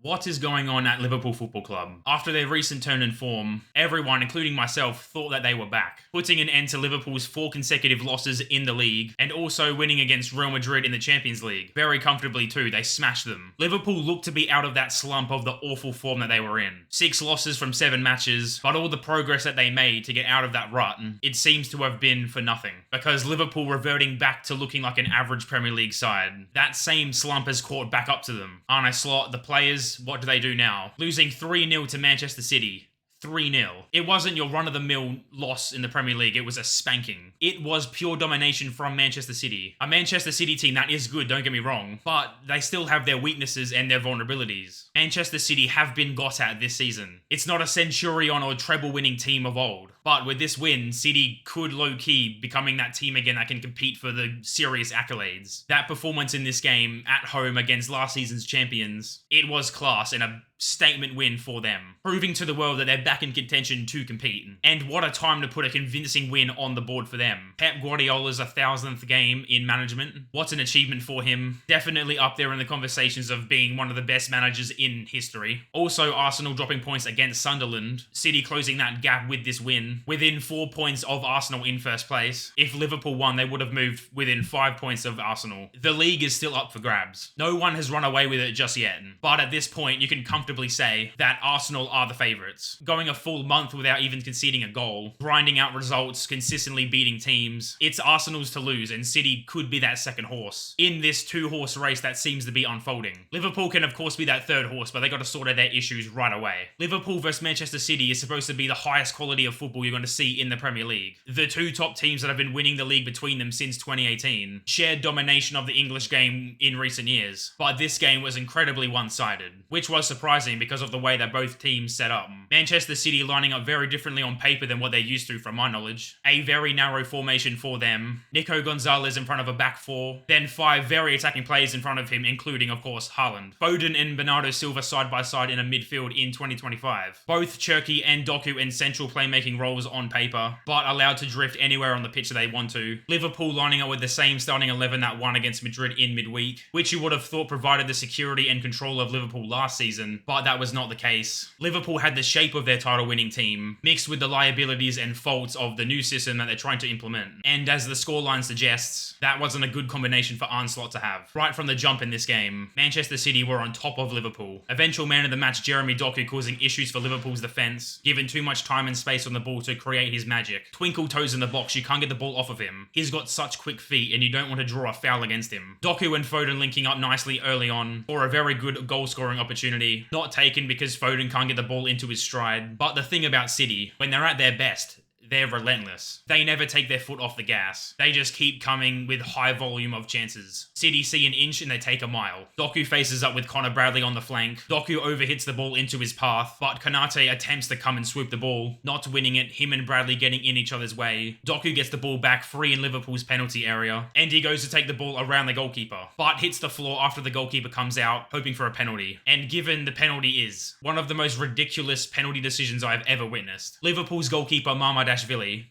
What is going on at Liverpool Football Club? After their recent turn in form, everyone, including myself, thought that they were back, putting an end to Liverpool's 4 consecutive losses in the league and also winning against Real Madrid in the Champions League. Very comfortably too, they smashed them. Liverpool looked to be out of that slump of the awful form that they were in. 6 losses from 7 matches, but all the progress that they made to get out of that rut, it seems to have been for nothing. Because Liverpool reverting back to looking like an average Premier League side. That same slump has caught back up to them. Arne Slot, the players, what do they do now? Losing 3-0 to Manchester City. 3-0. It wasn't your run-of-the-mill loss in the Premier League, it was a spanking. It was pure domination from Manchester City. A Manchester City team that is good, don't get me wrong, but they still have their weaknesses and their vulnerabilities. Manchester City have been got at this season. It's not a Centurion or treble-winning team of old. But with this win, City could low-key becoming that team again that can compete for the serious accolades. That performance in this game at home against last season's champions, it was class and a statement win for them, proving to the world that they're back in contention to compete. And what a time to put a convincing win on the board for them. Pep Guardiola's 1,000th game in management. What an achievement for him. Definitely up there in the conversations of being one of the best managers in history. Also, Arsenal dropping points against Sunderland. City closing that gap with this win, within 4 points of Arsenal in first place. If Liverpool won, they would have moved within 5 points of Arsenal. The league is still up for grabs. No one has run away with it just yet. But at this point, you can comfortably say that Arsenal are the favourites. Going a full month without even conceding a goal, grinding out results, consistently beating teams. It's Arsenal's to lose, and City could be that second horse in this 2-horse race that seems to be unfolding. Liverpool can of course be that third horse, but they got to sort out their issues right away. Liverpool versus Manchester City is supposed to be the highest quality of football you're going to see in the Premier League. The 2 top teams that have been winning the league between them since 2018 shared domination of the English game in recent years, but this game was incredibly one-sided, which was surprising because of the way that both teams set up. Manchester City lining up very differently on paper than what they're used to from my knowledge. A very narrow formation for them. Nico Gonzalez in front of a back 4, then 5 very attacking players in front of him, including of course Haaland. Foden and Bernardo Silva side by side in a midfield in 2025. Both Cherki and Doku in central playmaking roles on paper, but allowed to drift anywhere on the pitch that they want to. Liverpool lining up with the same starting 11 that won against Madrid in midweek, which you would have thought provided the security and control of Liverpool last season, but that was not the case. Liverpool had the shape of their title-winning team, mixed with the liabilities and faults of the new system that they're trying to implement. And as the scoreline suggests, that wasn't a good combination for Arne Slot to have. Right from the jump in this game, Manchester City were on top of Liverpool. Eventual man of the match Jeremey Doku causing issues for Liverpool's defence, given too much time and space on the ball to create his magic. Twinkle toes in the box, you can't get the ball off of him. He's got such quick feet and you don't want to draw a foul against him. Doku and Foden linking up nicely early on for a very good goal-scoring opportunity. Not taken because Foden can't get the ball into his stride. But the thing about City, when they're at their best, they're relentless. They never take their foot off the gas. They just keep coming with high volume of chances. City see an inch and they take a mile. Doku faces up with Connor Bradley on the flank. Doku overhits the ball into his path, but Konate attempts to come and swoop the ball, not winning it, him and Bradley getting in each other's way. Doku gets the ball back free in Liverpool's penalty area, and he goes to take the ball around the goalkeeper, but hits the floor after the goalkeeper comes out, hoping for a penalty. And given the penalty is one of the most ridiculous penalty decisions I've ever witnessed. Liverpool's goalkeeper Marmadashvili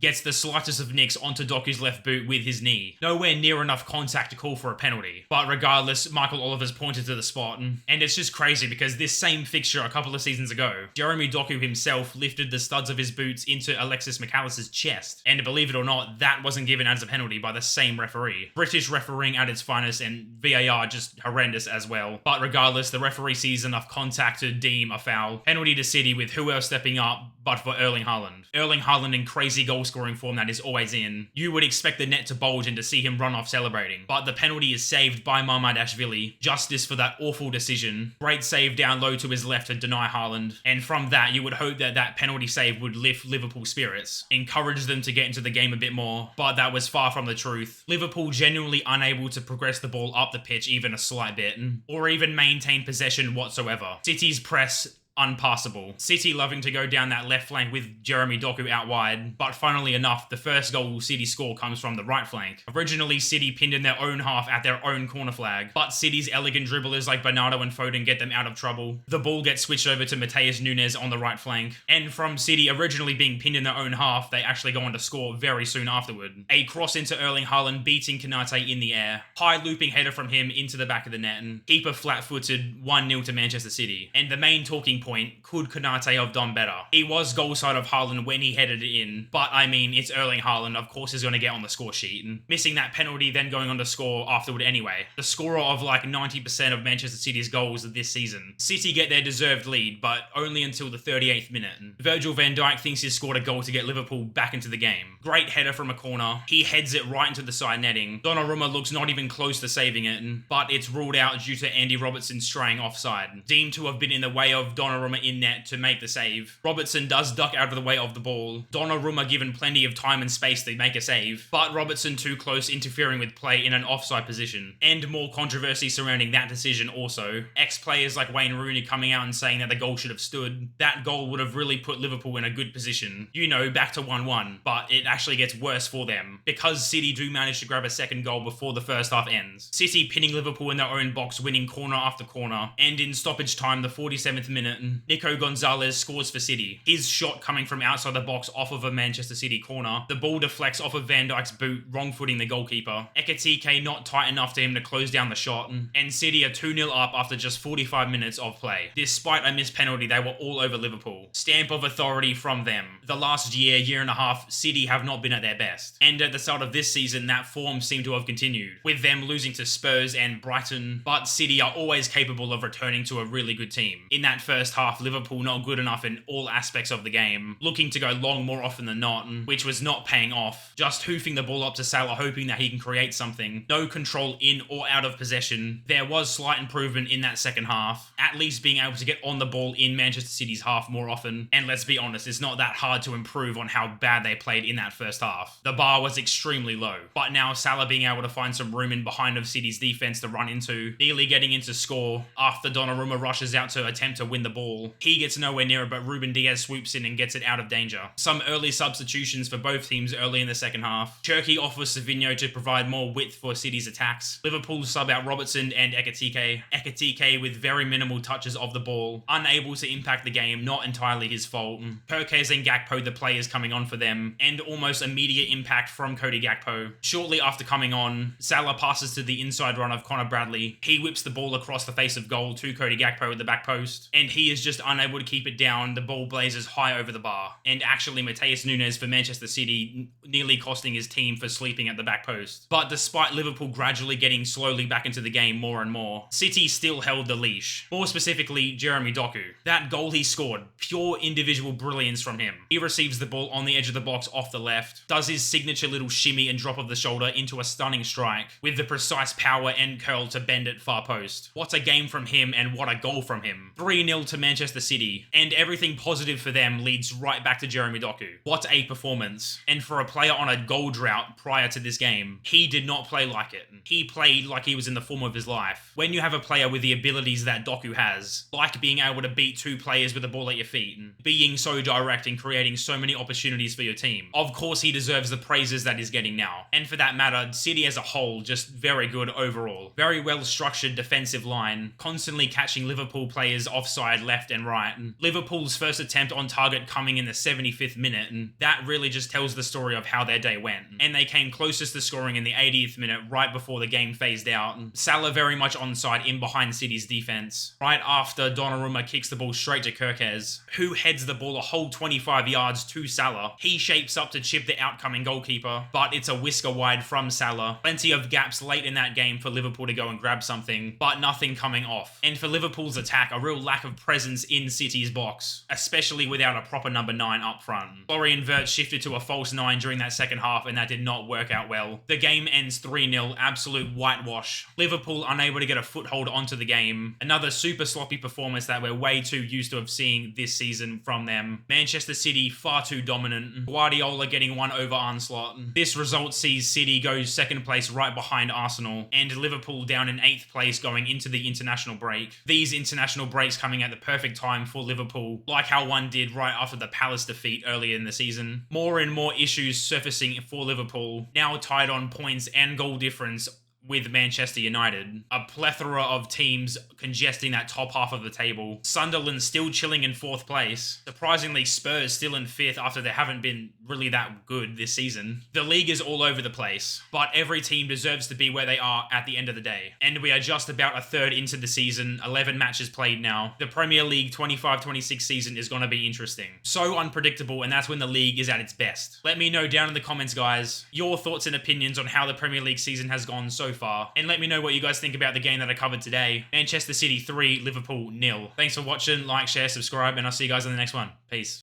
gets the slightest of nicks onto Doku's left boot with his knee. Nowhere near enough contact to call for a penalty. But regardless, Michael Oliver's pointed to the spot. And it's just crazy because this same fixture a couple of seasons ago, Jeremey Doku himself lifted the studs of his boots into Alexis McAllister's chest. And believe it or not, that wasn't given as a penalty by the same referee. British refereeing at its finest, and VAR just horrendous as well. But regardless, the referee sees enough contact to deem a foul. Penalty to City with who else stepping up but for Erling Haaland. Erling Haaland in crazy goal-scoring form that is always in. You would expect the net to bulge and to see him run off celebrating. But the penalty is saved by Marmadashvili. Justice for that awful decision. Great save down low to his left to deny Haaland. And from that, you would hope that that penalty save would lift Liverpool's spirits. Encourage them to get into the game a bit more. But that was far from the truth. Liverpool genuinely unable to progress the ball up the pitch even a slight bit. Or even maintain possession whatsoever. City's press unpassable. City loving to go down that left flank with Jeremey Doku out wide, but funnily enough, the first goal City score comes from the right flank. Originally, City pinned in their own half at their own corner flag, but City's elegant dribblers like Bernardo and Foden get them out of trouble. The ball gets switched over to Matheus Nunes on the right flank, and from City originally being pinned in their own half, they actually go on to score very soon afterward. A cross into Erling Haaland beating Konate in the air. High looping header from him into the back of the net, and keeper flat-footed 1-0 to Manchester City. And the main talking point, could Konate have done better? He was goal side of Haaland when he headed it in, but I mean, it's Erling Haaland, of course he's going to get on the score sheet, and missing that penalty then going on to score afterward anyway. The scorer of like 90% of Manchester City's goals this season. City get their deserved lead, but only until the 38th minute. Virgil van Dijk thinks he's scored a goal to get Liverpool back into the game. Great header from a corner. He heads it right into the side netting. Donnarumma looks not even close to saving it, but it's ruled out due to Andy Robertson straying offside. Deemed to have been in the way of Donnarumma in net to make the save. Robertson does duck out of the way of the ball. Donnarumma given plenty of time and space to make a save, but Robertson too close, interfering with play in an offside position. And more controversy surrounding that decision also. Ex-players like Wayne Rooney coming out and saying that the goal should have stood. That goal would have really put Liverpool in a good position. You know, back to 1-1, but it actually gets worse for them, because City do manage to grab a second goal before the first half ends. City pinning Liverpool in their own box, winning corner after corner, and in stoppage time, the 47th minute, Nico Gonzalez scores for City. His shot coming from outside the box off of a Manchester City corner. The ball deflects off of Van Dijk's boot, wrong-footing the goalkeeper. Ekitike not tight enough to him to close down the shot, and City are 2-0 up after just 45 minutes of play. Despite a missed penalty, they were all over Liverpool. Stamp of authority from them. The last year and a half, City have not been at their best. And at the start of this season, that form seemed to have continued, with them losing to Spurs and Brighton, but City are always capable of returning to a really good team. In that first half, Liverpool not good enough in all aspects of the game, looking to go long more often than not, which was not paying off. Just hoofing the ball up to Salah, hoping that he can create something. No control in or out of possession. There was slight improvement in that second half, at least being able to get on the ball in Manchester City's half more often. And let's be honest, it's not that hard to improve on how bad they played in that first half. The bar was extremely low, but now Salah being able to find some room in behind of City's defense to run into, nearly getting into score after Donnarumma rushes out to attempt to win the ball. He gets nowhere near it, but Ruben Diaz swoops in and gets it out of danger. Some early substitutions for both teams early in the second half. Cherki offers Savinho to provide more width for City's attacks. Liverpool sub out Robertson and Ekitike. Ekitike with very minimal touches of the ball, unable to impact the game, not entirely his fault. Perkez and Gakpo the players coming on for them, and almost immediate impact from Cody Gakpo. Shortly after coming on, Salah passes to the inside run of Connor Bradley. He whips the ball across the face of goal to Cody Gakpo at the back post, and he is just unable to keep it down. The ball blazes high over the bar, and actually Matheus Nunes for Manchester City nearly costing his team for sleeping at the back post. But despite Liverpool gradually getting slowly back into the game more and more, City still held the leash. More specifically, Jeremey Doku. That goal he scored, pure individual brilliance from him. He receives the ball on the edge of the box off the left, does his signature little shimmy and drop of the shoulder into a stunning strike, with the precise power and curl to bend it far post. What a game from him, and what a goal from him. 3-0 to Manchester City, and everything positive for them leads right back to Jeremey Doku. What a performance. And for a player on a goal drought prior to this game, he did not play like it. He played like he was in the form of his life. When you have a player with the abilities that Doku has, like being able to beat two players with the ball at your feet, and being so direct and creating so many opportunities for your team, of course he deserves the praises that he's getting now. And for that matter, City as a whole, just very good overall. Very well structured defensive line, constantly catching Liverpool players offside left and right. And Liverpool's first attempt on target coming in the 75th minute, and that really just tells the story of how their day went. And they came closest to scoring in the 80th minute, right before the game phased out. And Salah very much onside in behind City's defense. Right after Donnarumma kicks the ball straight to Kerkez, who heads the ball a whole 25 yards to Salah. He shapes up to chip the outcoming goalkeeper, but it's a whisker wide from Salah. Plenty of gaps late in that game for Liverpool to go and grab something, but nothing coming off. And for Liverpool's attack, a real lack of presence in City's box, especially without a proper number 9 up front. Florian Wirtz shifted to a false 9 during that second half, and that did not work out well. The game ends 3-0, absolute whitewash. Liverpool unable to get a foothold onto the game. Another super sloppy performance that we're way too used to have seeing this season from them. Manchester City far too dominant. Guardiola getting one over onslaught. This result sees City go second place right behind Arsenal, and Liverpool down in 8th place going into the international break. These international breaks coming at the perfect time for Liverpool, like how one did right after the Palace defeat earlier in the season. More and more issues surfacing for Liverpool, now tied on points and goal difference with Manchester United. A plethora of teams congesting that top half of the table. Sunderland still chilling in 4th place. Surprisingly, Spurs still in 5th after they haven't been really that good this season. The league is all over the place, but every team deserves to be where they are at the end of the day. And we are just about a third into the season, 11 matches played now. The Premier League 25-26 season is going to be interesting. So unpredictable, and that's when the league is at its best. Let me know down in the comments, guys, your thoughts and opinions on how the Premier League season has gone so far, and let me know what you guys think about the game that I covered today. Manchester City 3, Liverpool 0. Thanks for watching, like, share, subscribe, and I'll see you guys in the next one. Peace.